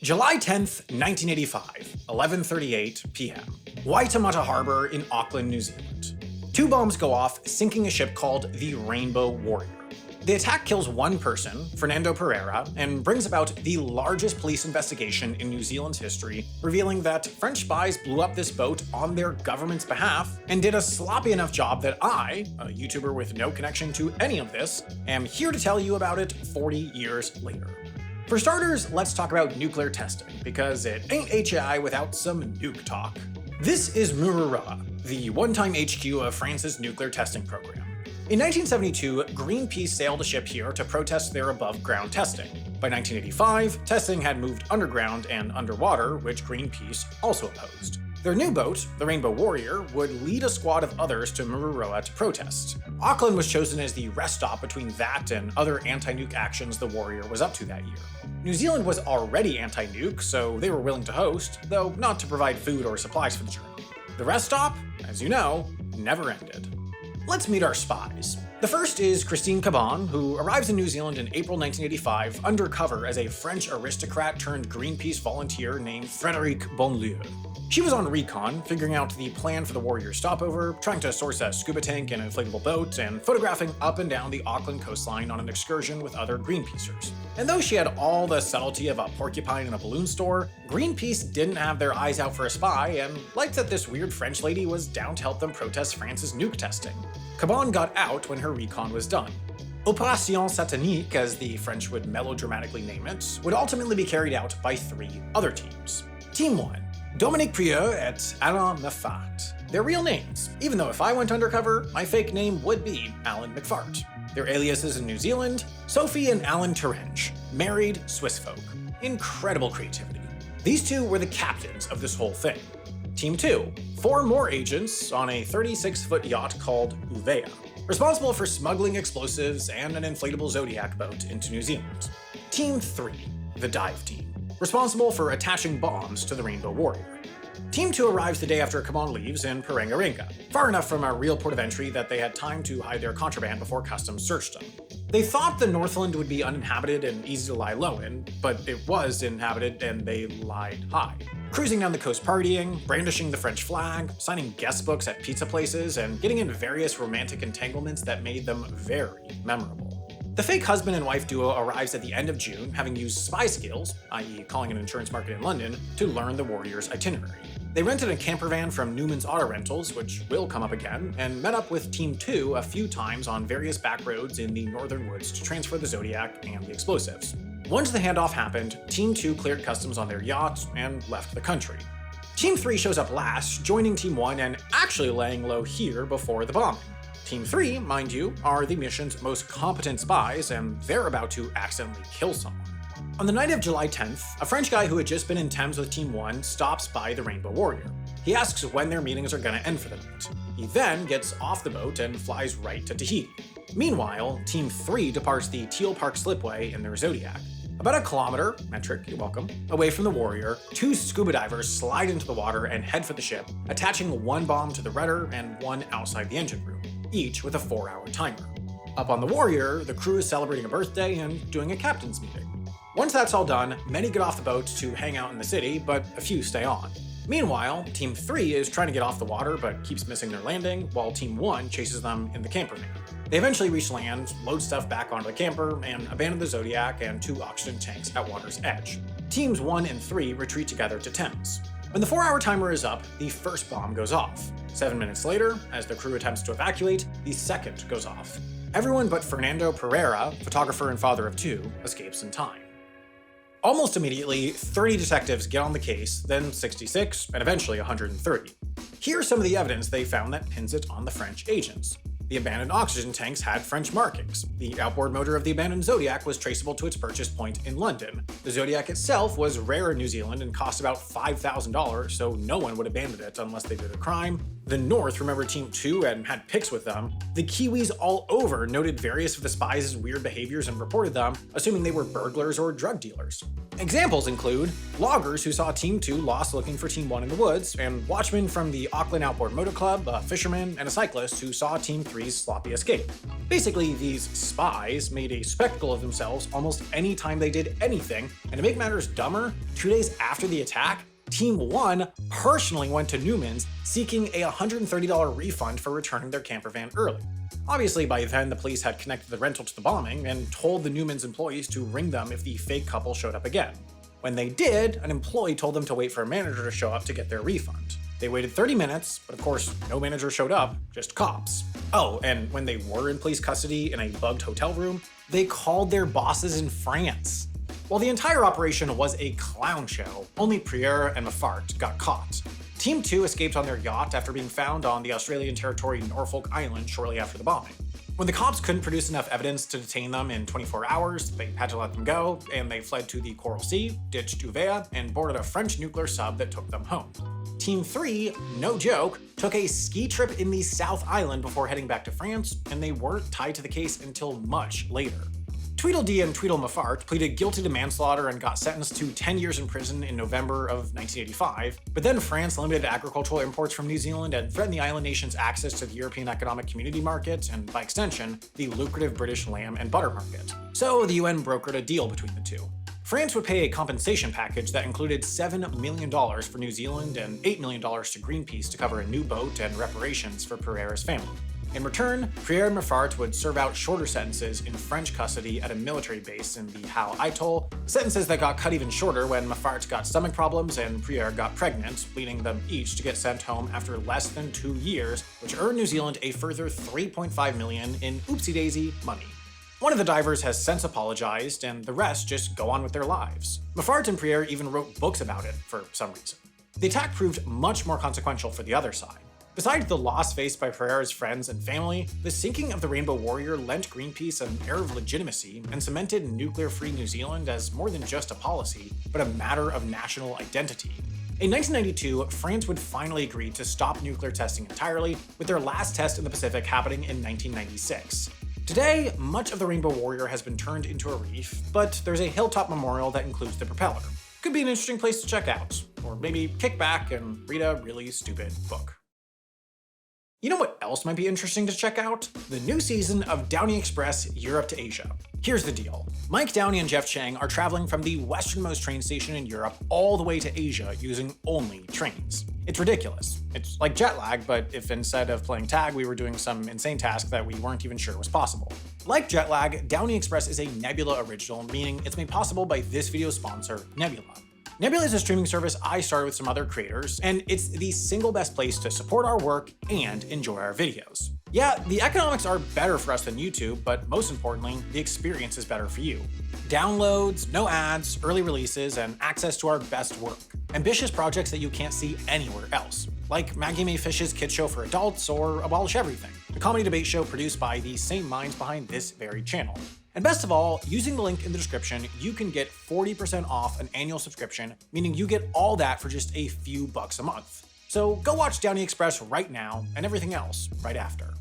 July 10th, 1985, 11:38 p.m. Waitemata Harbor in Auckland, New Zealand. Two bombs go off, sinking a ship called the Rainbow Warrior. The attack kills one person, Fernando Pereira, and brings about the largest police investigation in New Zealand's history, revealing that French spies blew up this boat on their government's behalf and did a sloppy enough job that I, a YouTuber with no connection to any of this, am here to tell you about it 40 years later. For starters, let's talk about nuclear testing, because it ain't HAI without some nuke talk. This is Mururoa, the one-time HQ of France's nuclear testing program. In 1972, Greenpeace sailed a ship here to protest their above-ground testing. By 1985, testing had moved underground and underwater, which Greenpeace also opposed. Their new boat, the Rainbow Warrior, would lead a squad of others to Mururoa to protest. Auckland was chosen as the rest stop between that and other anti-nuke actions the Warrior was up to that year. New Zealand was already anti-nuke, so they were willing to host, though not to provide food or supplies for the journey. The rest stop, as you know, never ended. Let's meet our spies. The first is Christine Caban, who arrives in New Zealand in April 1985 undercover as a French aristocrat turned Greenpeace volunteer named Frédéric Bonlieu. She was on recon, figuring out the plan for the Warrior's stopover, trying to source a scuba tank and inflatable boat, and photographing up and down the Auckland coastline on an excursion with other Greenpeacers. And though she had all the subtlety of a porcupine in a balloon store, Greenpeace didn't have their eyes out for a spy and liked that this weird French lady was down to help them protest France's nuke testing. Caban got out when her recon was done. Opération Satanique, as the French would melodramatically name it, would ultimately be carried out by three other teams. Team 1. Dominique Prieux et Alain Meffat. Their real names, even though if I went undercover, my fake name would be Alan McFart. Their aliases in New Zealand, Sophie and Alan Terenge, married Swiss folk. Incredible creativity. These two were the captains of this whole thing. Team 2, 4 more agents on a 36-foot yacht called Uvea, responsible for smuggling explosives and an inflatable Zodiac boat into New Zealand. Team 3, the dive team, responsible for attaching bombs to the Rainbow Warrior. Team 2 arrives the day after Caban leaves in Parenga-Renga, far enough from a real port of entry that they had time to hide their contraband before customs searched them. They thought the Northland would be uninhabited and easy to lie low in, but it was inhabited and they lied high. Cruising down the coast partying, brandishing the French flag, signing guest books at pizza places, and getting in various romantic entanglements that made them very memorable. The fake husband and wife duo arrives at the end of June, having used spy skills, i.e. calling an insurance market in London, to learn the Warrior's itinerary. They rented a camper van from Newman's Auto Rentals, which will come up again, and met up with Team 2 a few times on various back roads in the northern woods to transfer the Zodiac and the explosives. Once the handoff happened, Team 2 cleared customs on their yacht and left the country. Team 3 shows up last, joining Team 1 and actually laying low here before the bombing. Team 3, mind you, are the mission's most competent spies, and they're about to accidentally kill someone. On the night of July 10th, a French guy who had just been in Thames with Team 1 stops by the Rainbow Warrior. He asks when their meetings are gonna end for the night. He then gets off the boat and flies right to Tahiti. Meanwhile, Team 3 departs the Teal Park Slipway in their Zodiac. About a kilometer, metric, you're welcome, away from the Warrior, 2 scuba divers slide into the water and head for the ship, attaching 1 bomb to the rudder and 1 outside the engine room, each with a 4-hour timer. Up on the Warrior, the crew is celebrating a birthday and doing a captain's meeting. Once that's all done, many get off the boat to hang out in the city, but a few stay on. Meanwhile, Team 3 is trying to get off the water but keeps missing their landing, while Team 1 chases them in the camper van. They eventually reach land, load stuff back onto the camper, and abandon the Zodiac and 2 oxygen tanks at water's edge. Teams 1 and 3 retreat together to Thames. When the 4-hour timer is up, the first bomb goes off. 7 minutes later, as the crew attempts to evacuate, the second goes off. Everyone but Fernando Pereira, photographer and father of 2, escapes in time. Almost immediately, 30 detectives get on the case, then 66, and eventually 130. Here's some of the evidence they found that pins it on the French agents. The abandoned oxygen tanks had French markings. The outboard motor of the abandoned Zodiac was traceable to its purchase point in London. The Zodiac itself was rare in New Zealand and cost about $5,000, so no one would abandon it unless they did a crime, The North remembered Team 2 and had pics with them. The Kiwis all over noted various of the spies' weird behaviors and reported them, assuming they were burglars or drug dealers. Examples include loggers who saw Team 2 lost looking for Team 1 in the woods, and watchmen from the Auckland Outboard Motor Club, a fisherman, and a cyclist who saw Team 3's sloppy escape. Basically, these spies made a spectacle of themselves almost any time they did anything, and to make matters dumber, 2 days after the attack, Team 1 personally went to Newman's seeking a $130 refund for returning their camper van early. Obviously, by then, the police had connected the rental to the bombing and told the Newman's employees to ring them if the fake couple showed up again. When they did, an employee told them to wait for a manager to show up to get their refund. They waited 30 minutes, but of course, no manager showed up, just cops. Oh, and when they were in police custody in a bugged hotel room, they called their bosses in France. While the entire operation was a clown show, only Prieur and Mafart got caught. Team 2 escaped on their yacht after being found on the Australian territory Norfolk Island shortly after the bombing. When the cops couldn't produce enough evidence to detain them in 24 hours, they had to let them go, and they fled to the Coral Sea, ditched Uvéa, and boarded a French nuclear sub that took them home. Team 3, no joke, took a ski trip in the South Island before heading back to France, and they weren't tied to the case until much later. Tweedledee and Tweedlemafart pleaded guilty to manslaughter and got sentenced to 10 years in prison in November of 1985, but then France limited agricultural imports from New Zealand and threatened the island nation's access to the European Economic Community market and, by extension, the lucrative British lamb and butter market. So the UN brokered a deal between the two. France would pay a compensation package that included $7 million for New Zealand and $8 million to Greenpeace to cover a new boat and reparations for Pereira's family. In return, Prieur and Mafart would serve out shorter sentences in French custody at a military base in the Hal Atoll, sentences that got cut even shorter when Mafart got stomach problems and Prieur got pregnant, leading them each to get sent home after less than 2 years, which earned New Zealand a further $3.5 million in oopsie-daisy money. One of the divers has since apologized, and the rest just go on with their lives. Mafart and Prieur even wrote books about it for some reason. The attack proved much more consequential for the other side. Besides the loss faced by Pereira's friends and family, the sinking of the Rainbow Warrior lent Greenpeace an air of legitimacy and cemented nuclear-free New Zealand as more than just a policy, but a matter of national identity. In 1992, France would finally agree to stop nuclear testing entirely, with their last test in the Pacific happening in 1996. Today, much of the Rainbow Warrior has been turned into a reef, but there's a hilltop memorial that includes the propeller. Could be an interesting place to check out, or maybe kick back and read a really stupid book. You know what else might be interesting to check out? The new season of Downey Express Europe to Asia. Here's the deal. Mike Downey and Jeff Chang are traveling from the westernmost train station in Europe all the way to Asia using only trains. It's ridiculous. It's like jet lag, but if instead of playing tag, we were doing some insane task that we weren't even sure was possible. Like jet lag, Downey Express is a Nebula original, meaning it's made possible by this video's sponsor, Nebula. Nebula is a streaming service I started with some other creators, and it's the single best place to support our work and enjoy our videos. Yeah, the economics are better for us than YouTube, but most importantly, the experience is better for you. Downloads, no ads, early releases, and access to our best work. Ambitious projects that you can't see anywhere else, like Maggie Mae Fish's Kids Show for Adults or Abolish Everything, a comedy debate show produced by the same minds behind this very channel. And best of all, using the link in the description, you can get 40% off an annual subscription, meaning you get all that for just a few bucks a month. So go watch Downey Express right now and everything else right after.